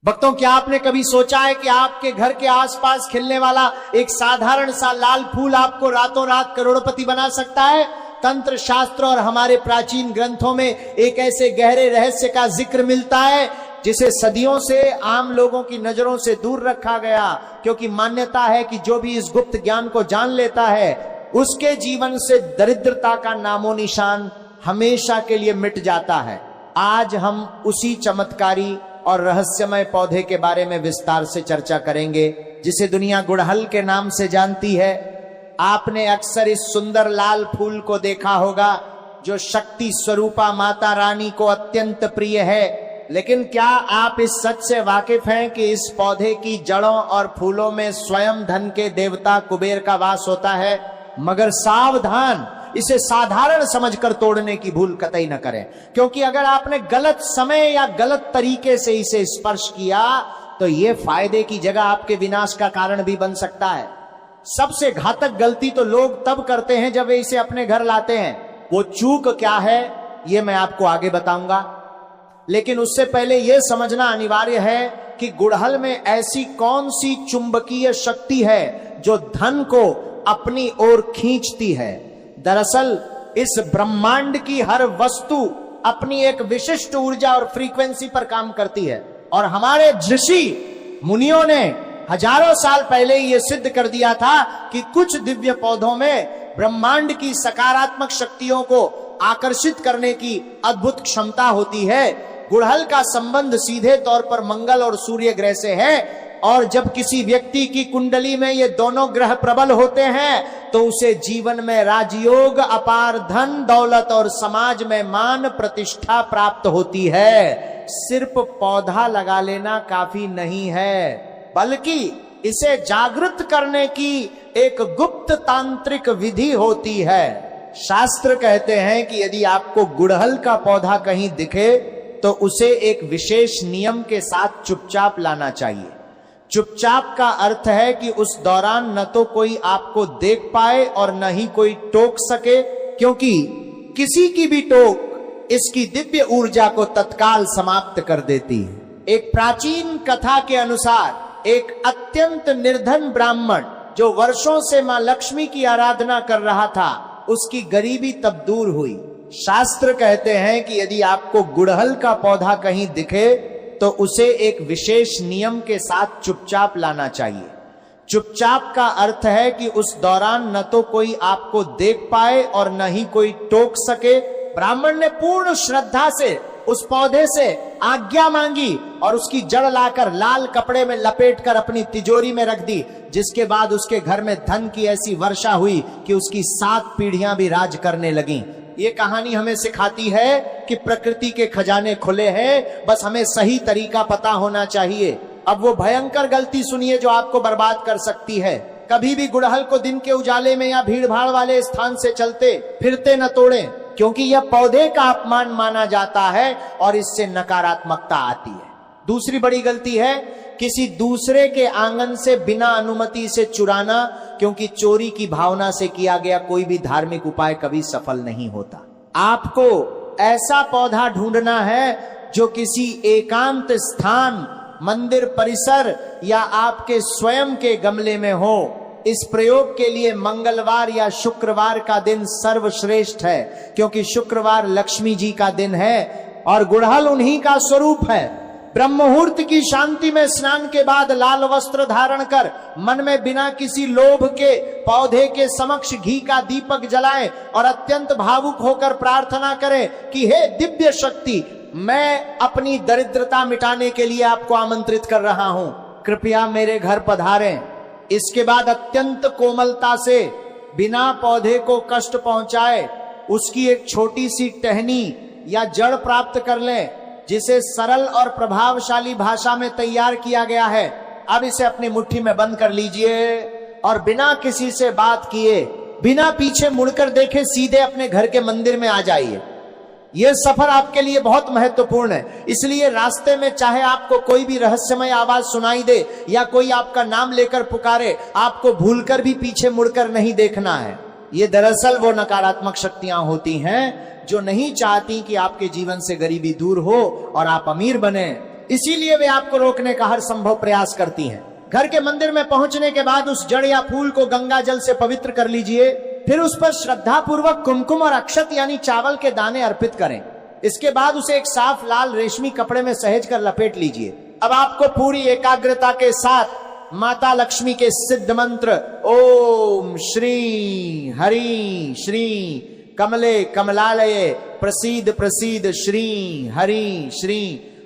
भक्तों, क्या आपने कभी सोचा है कि आपके घर के आसपास खिलने वाला एक साधारण सा लाल फूल आपको रातों रात करोड़पति बना सकता है? तंत्र शास्त्र और हमारे प्राचीन ग्रंथों में एक ऐसे गहरे रहस्य का जिक्र मिलता है जिसे सदियों से आम लोगों की नजरों से दूर रखा गया, क्योंकि मान्यता है कि जो भी इस गुप्त ज्ञान को जान लेता है उसके जीवन से दरिद्रता का नामो निशान हमेशा के लिए मिट जाता है। आज हम उसी चमत्कारी और रहस्यमय पौधे के बारे में विस्तार से चर्चा करेंगे जिसे दुनिया गुड़हल के नाम से जानती है। आपने अक्सर इस सुंदर लाल फूल को देखा होगा जो शक्ति स्वरूपा माता रानी को अत्यंत प्रिय है, लेकिन क्या आप इस सच से वाकिफ हैं कि इस पौधे की जड़ों और फूलों में स्वयं धन के देवता कुबेर का वास होता है? मगर सावधान, इसे साधारण समझकर तोड़ने की भूल कतई न करें, क्योंकि अगर आपने गलत समय या गलत तरीके से इसे स्पर्श किया तो यह फायदे की जगह आपके विनाश का कारण भी बन सकता है। सबसे घातक गलती तो लोग तब करते हैं जब वे इसे अपने घर लाते हैं। वो चूक क्या है यह मैं आपको आगे बताऊंगा, लेकिन उससे पहले यह समझना अनिवार्य है कि गुड़हल में ऐसी कौन सी चुंबकीय शक्ति है जो धन को अपनी ओर खींचती है। दरअसल इस ब्रह्मांड की हर वस्तु अपनी एक विशिष्ट ऊर्जा और फ्रीक्वेंसी पर काम करती है, और हमारे ऋषि मुनियों ने हजारों साल पहले ये सिद्ध कर दिया था कि कुछ दिव्य पौधों में ब्रह्मांड की सकारात्मक शक्तियों को आकर्षित करने की अद्भुत क्षमता होती है। गुड़हल का संबंध सीधे तौर पर मंगल और सूर्य ग्रह से है, और जब किसी व्यक्ति की कुंडली में ये दोनों ग्रह प्रबल होते हैं तो उसे जीवन में राजयोग, अपार धन दौलत और समाज में मान प्रतिष्ठा प्राप्त होती है। सिर्फ पौधा लगा लेना काफी नहीं है, बल्कि इसे जागृत करने की एक गुप्त तांत्रिक विधि होती है। शास्त्र कहते हैं कि यदि आपको गुड़हल का पौधा कहीं दिखे तो उसे एक विशेष नियम के साथ चुपचाप लाना चाहिए। चुपचाप का अर्थ है कि उस दौरान न तो कोई आपको देख पाए और न ही कोई टोक सके, क्योंकि किसी की भी टोक इसकी दिव्य ऊर्जा को तत्काल समाप्त कर देती है। एक प्राचीन कथा के अनुसार एक अत्यंत निर्धन ब्राह्मण जो वर्षों से मां लक्ष्मी की आराधना कर रहा था, उसकी गरीबी तब दूर हुई। शास्त्र कहते हैं कि यदि आपको गुड़हल का पौधा कहीं दिखे तो उसे एक विशेष नियम के साथ चुपचाप लाना चाहिए। चुपचाप का अर्थ है कि उस दौरान न तो कोई आपको देख पाए और न ही कोई टोक सके। ब्राह्मण ने पूर्ण श्रद्धा से उस पौधे से आज्ञा मांगी और उसकी जड़ लाकर लाल कपड़े में लपेटकर अपनी तिजोरी में रख दी, जिसके बाद उसके घर में धन की ऐसी वर्षा हुई कि उसकी 7 पीढ़ियां भी राज करने लगीं। ये कहानी हमें सिखाती है कि प्रकृति के खजाने खुले हैं, बस हमें सही तरीका पता होना चाहिए। अब वो भयंकर गलती सुनिए जो आपको बर्बाद कर सकती है। कभी भी गुड़हल को दिन के उजाले में या भीड़ भाड़ वाले स्थान से चलते फिरते न तोड़ें, क्योंकि यह पौधे का अपमान माना जाता है और इससे नकारात्मकता आती है। दूसरी बड़ी गलती है किसी दूसरे के आंगन से बिना अनुमति से चुराना, क्योंकि चोरी की भावना से किया गया कोई भी धार्मिक उपाय कभी सफल नहीं होता। आपको ऐसा पौधा ढूंढना है जो किसी एकांत स्थान, मंदिर परिसर या आपके स्वयं के गमले में हो। इस प्रयोग के लिए मंगलवार या शुक्रवार का दिन सर्वश्रेष्ठ है, क्योंकि शुक्रवार लक्ष्मी जी का दिन है और गुड़हल उन्हीं का स्वरूप है। ब्रह्म मुहूर्त की शांति में स्नान के बाद लाल वस्त्र धारण कर मन में बिना किसी लोभ के पौधे के समक्ष घी का दीपक जलाएं और अत्यंत भावुक होकर प्रार्थना करें कि हे दिव्य शक्ति, मैं अपनी दरिद्रता मिटाने के लिए आपको आमंत्रित कर रहा हूं, कृपया मेरे घर पधारें। इसके बाद अत्यंत कोमलता से बिना पौधे को कष्ट पहुंचाए उसकी एक छोटी सी टहनी या जड़ प्राप्त कर लें, जिसे सरल और प्रभावशाली भाषा में तैयार किया गया है। अब इसे अपनी मुट्ठी में बंद कर लीजिए और बिना किसी से बात किए, बिना पीछे मुड़कर देखे सीधे अपने घर के मंदिर में आ जाइए। यह सफर आपके लिए बहुत महत्वपूर्ण है, इसलिए रास्ते में चाहे आपको कोई भी रहस्यमय आवाज सुनाई दे या कोई आपका नाम लेकर पुकारे, आपको भूलकर भी पीछे मुड़कर नहीं देखना है। ये दरअसल वो नकारात्मक शक्तियां होती हैं जो नहीं चाहती कि आपके जीवन से गरीबी दूर हो और आप अमीर बने। इसीलिए वे आपको रोकने का हर संभव प्रयास करती हैं। घर के मंदिर में पहुंचने के बाद उस जड़ या फूल को गंगा जल से पवित्र कर लीजिए। फिर उस पर श्रद्धा पूर्वक कुमकुम और अक्षत यानी चावल के दाने अर्पित करें। इसके बाद उसे एक साफ लाल रेशमी कपड़े में सहेज कर लपेट लीजिए। अब आपको पूरी एकाग्रता के साथ माता लक्ष्मी के सिद्ध मंत्र ओम श्री हरि श्री कमले कमलालये प्रसीद प्रसीद श्री हरि श्री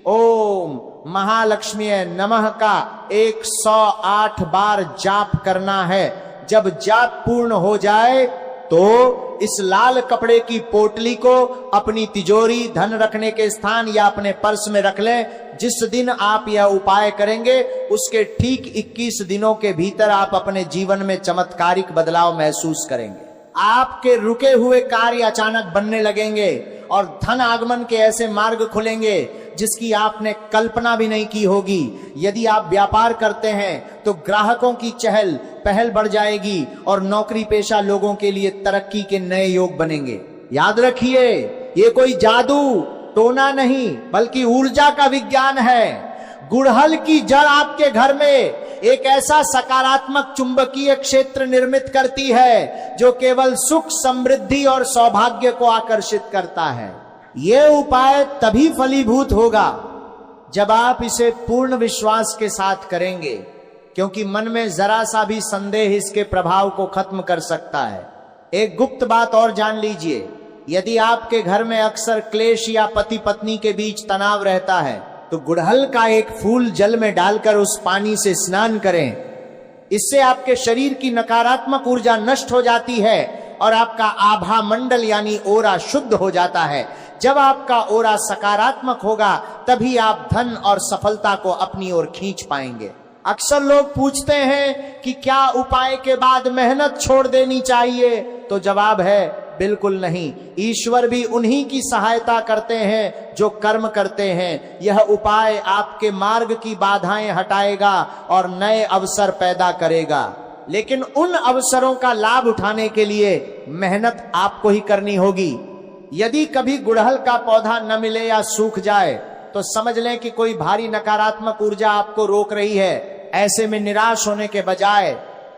ओम महालक्ष्मी नमः का 108 बार जाप करना है। जब जाप पूर्ण हो जाए तो इस लाल कपड़े की पोटली को अपनी तिजोरी, धन रखने के स्थान या अपने पर्स में रख लें। जिस दिन आप यह उपाय करेंगे उसके ठीक 21 दिनों के भीतर आप अपने जीवन में चमत्कारिक बदलाव महसूस करेंगे। आपके रुके हुए कार्य अचानक बनने लगेंगे और धन आगमन के ऐसे मार्ग खुलेंगे जिसकी आपने कल्पना भी नहीं की होगी। यदि आप व्यापार करते हैं तो ग्राहकों की चहल पहल बढ़ जाएगी और नौकरी पेशा लोगों के लिए तरक्की के नए योग बनेंगे। याद रखिए, ये कोई जादू टोना नहीं बल्कि ऊर्जा का विज्ञान है। गुड़हल की जड़ आपके घर में एक ऐसा सकारात्मक चुंबकीय क्षेत्र निर्मित करती है जो केवल सुख, समृद्धि और सौभाग्य को आकर्षित करता है। यह उपाय तभी फलीभूत होगा जब आप इसे पूर्ण विश्वास के साथ करेंगे, क्योंकि मन में जरा सा भी संदेह इसके प्रभाव को खत्म कर सकता है। एक गुप्त बात और जान लीजिए, यदि आपके घर में अक्सर क्लेश या पति पत्नी के बीच तनाव रहता है तो गुड़हल का एक फूल जल में डालकर उस पानी से स्नान करें। इससे आपके शरीर की नकारात्मक ऊर्जा नष्ट हो जाती है और आपका आभा मंडल यानी ओरा शुद्ध हो जाता है। जब आपका ओरा सकारात्मक होगा तभी आप धन और सफलता को अपनी ओर खींच पाएंगे। अक्सर लोग पूछते हैं कि क्या उपाय के बाद मेहनत छोड़ देनी चाहिए, तो जवाब है बिल्कुल नहीं। ईश्वर भी उन्हीं की सहायता करते हैं जो कर्म करते हैं। यह उपाय आपके मार्ग की बाधाएं हटाएगा और नए अवसर पैदा करेगा, लेकिन उन अवसरों का लाभ उठाने के लिए मेहनत आपको ही करनी होगी। यदि कभी गुड़हल का पौधा न मिले या सूख जाए तो समझ लें कि कोई भारी नकारात्मक ऊर्जा आपको रोक रही है। ऐसे में निराश होने के बजाय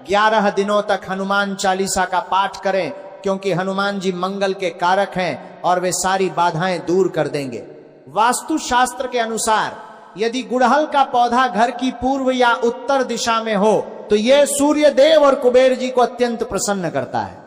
11 दिनों तक हनुमान चालीसा का पाठ करें, क्योंकि हनुमान जी मंगल के कारक हैं और वे सारी बाधाएं दूर कर देंगे। वास्तु शास्त्र के अनुसार यदि गुड़हल का पौधा घर की पूर्व या उत्तर दिशा में हो तो यह सूर्य देव और कुबेर जी को अत्यंत प्रसन्न करता है।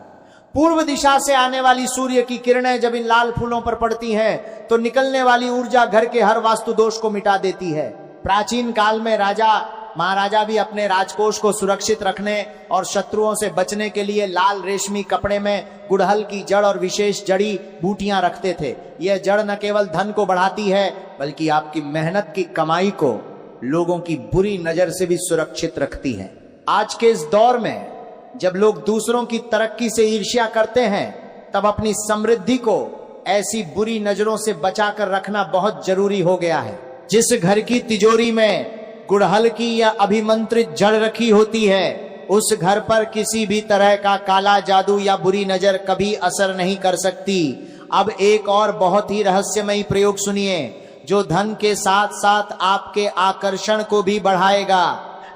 पूर्व दिशा से आने वाली सूर्य की किरणें जब इन लाल फूलों पर पड़ती हैं तो निकलने वाली ऊर्जा घर के हर वास्तु दोष को मिटा देती है। प्राचीन काल में राजा महाराजा भी अपने राजकोष को सुरक्षित रखने और शत्रुओं से बचने के लिए लाल रेशमी कपड़े में गुड़हल की जड़ और विशेष जड़ी बूटियां रखते थे। यह जड़ न केवल धन को बढ़ाती है बल्कि आपकी मेहनत की कमाई को लोगों की बुरी नजर से भी सुरक्षित रखती है। आज के इस दौर में जब लोग दूसरों की तरक्की से ईर्ष्या करते हैं तब अपनी समृद्धि को ऐसी बुरी नजरों से बचाकर रखना बहुत जरूरी हो गया है। जिस घर की तिजोरी में गुड़हल की या अभिमंत्रित जड़ रखी होती है उस घर पर किसी भी तरह का काला जादू या बुरी नजर कभी असर नहीं कर सकती। अब एक और बहुत ही रहस्यमयी प्रयोग सुनिए जो धन के साथ साथ आपके आकर्षण को भी बढ़ाएगा।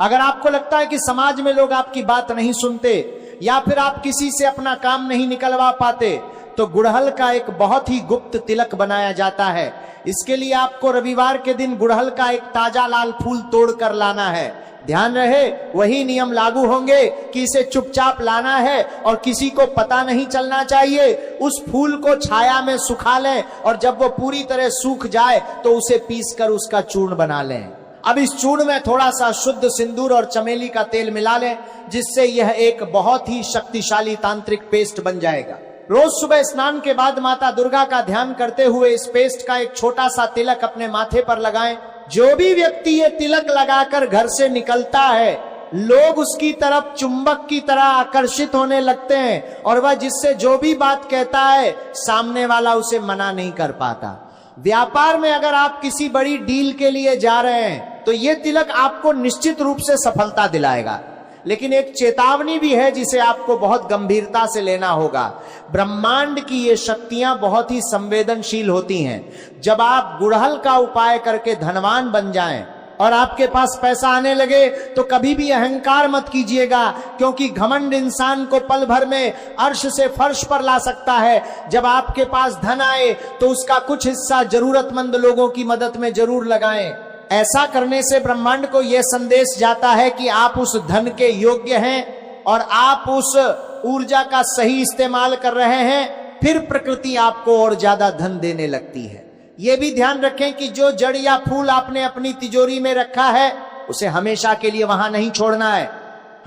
अगर आपको लगता है कि समाज में लोग आपकी बात नहीं सुनते या फिर आप किसी से अपना काम नहीं निकलवा पाते तो गुड़हल का एक बहुत ही गुप्त तिलक बनाया जाता है। इसके लिए आपको रविवार के दिन गुड़हल का एक ताजा लाल फूल तोड़कर लाना है। ध्यान रहे वही नियम लागू होंगे कि इसे चुपचाप लाना है और किसी को पता नहीं चलना चाहिए। उस फूल को छाया में सुखा लें और जब वो पूरी तरह सूख जाए तो उसे पीसकर उसका चूर्ण बना लें। अब इस चूर्ण में थोड़ा सा शुद्ध सिंदूर और चमेली का तेल मिला लें, जिससे यह एक बहुत ही शक्तिशाली तांत्रिक पेस्ट बन जाएगा। रोज सुबह स्नान के बाद माता दुर्गा का ध्यान करते हुए इस पेस्ट का एक छोटा सा तिलक अपने माथे पर लगाएं। जो भी व्यक्ति ये तिलक लगाकर घर से निकलता है लोग उसकी तरफ चुंबक की तरह आकर्षित होने लगते हैं और वह जिससे जो भी बात कहता है सामने वाला उसे मना नहीं कर पाता। व्यापार में अगर आप किसी बड़ी डील के लिए जा रहे हैं तो ये तिलक आपको निश्चित रूप से सफलता दिलाएगा। लेकिन एक चेतावनी भी है जिसे आपको बहुत गंभीरता से लेना होगा। ब्रह्मांड की ये शक्तियां बहुत ही संवेदनशील होती हैं। जब आप गुड़हल का उपाय करके धनवान बन जाएं और आपके पास पैसा आने लगे तो कभी भी अहंकार मत कीजिएगा, क्योंकि घमंड इंसान को पल भर में अर्श से फर्श पर ला सकता है। जब आपके पास धन आए तो उसका कुछ हिस्सा जरूरतमंद लोगों की मदद में जरूर लगाएं। ऐसा करने से ब्रह्मांड को यह संदेश जाता है कि आप उस धन के योग्य हैं और आप उस ऊर्जा का सही इस्तेमाल कर रहे हैं। फिर प्रकृति आपको और ज्यादा धन देने लगती है। यह भी ध्यान रखें कि जो जड़ या फूल आपने अपनी तिजोरी में रखा है उसे हमेशा के लिए वहां नहीं छोड़ना है।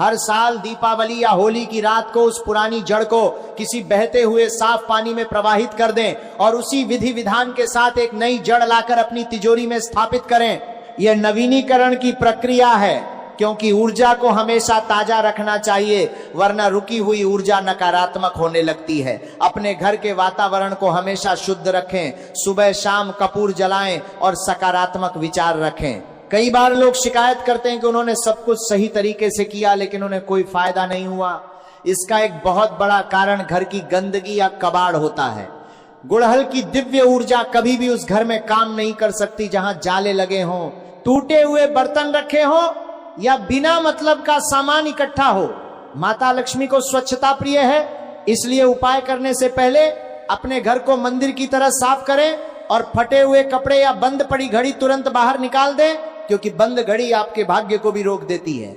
हर साल दीपावली या होली की रात को उस पुरानी जड़ को किसी बहते हुए साफ पानी में प्रवाहित कर दें और उसी विधि विधान के साथ एक नई जड़ लाकर अपनी तिजोरी में स्थापित करें। यह नवीनीकरण की प्रक्रिया है, क्योंकि ऊर्जा को हमेशा ताजा रखना चाहिए, वरना रुकी हुई ऊर्जा नकारात्मक होने लगती है। अपने घर के वातावरण को हमेशा शुद्ध रखें, सुबह शाम कपूर जलाएं और सकारात्मक विचार रखें। कई बार लोग शिकायत करते हैं कि उन्होंने सब कुछ सही तरीके से किया लेकिन उन्हें कोई फायदा नहीं हुआ। इसका एक बहुत बड़ा कारण घर की गंदगी या कबाड़ होता है। गुड़हल की दिव्य ऊर्जा कभी भी उस घर में काम नहीं कर सकती जहां जाले लगे हों, टूटे हुए बर्तन रखे हों या बिना मतलब का सामान इकट्ठा हो। माता लक्ष्मी को स्वच्छता प्रिय है, इसलिए उपाय करने से पहले अपने घर को मंदिर की तरह साफ करें और फटे हुए कपड़े या बंद पड़ी घड़ी तुरंत बाहर निकाल दें, क्योंकि बंद घड़ी आपके भाग्य को भी रोक देती है।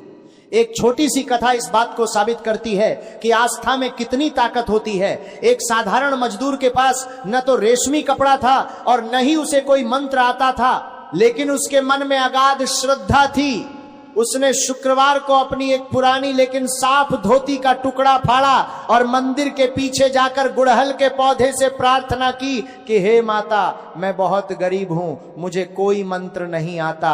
एक छोटी सी कथा इस बात को साबित करती है कि आस्था में कितनी ताकत होती है। एक साधारण मजदूर के पास न तो रेशमी कपड़ा था और न ही उसे कोई मंत्र आता था, लेकिन उसके मन में अगाध श्रद्धा थी। उसने शुक्रवार को अपनी एक पुरानी लेकिन साफ धोती का टुकड़ा फाड़ा और मंदिर के पीछे जाकर गुड़हल के पौधे से प्रार्थना की कि हे माता, मैं बहुत गरीब हूं, मुझे कोई मंत्र नहीं आता,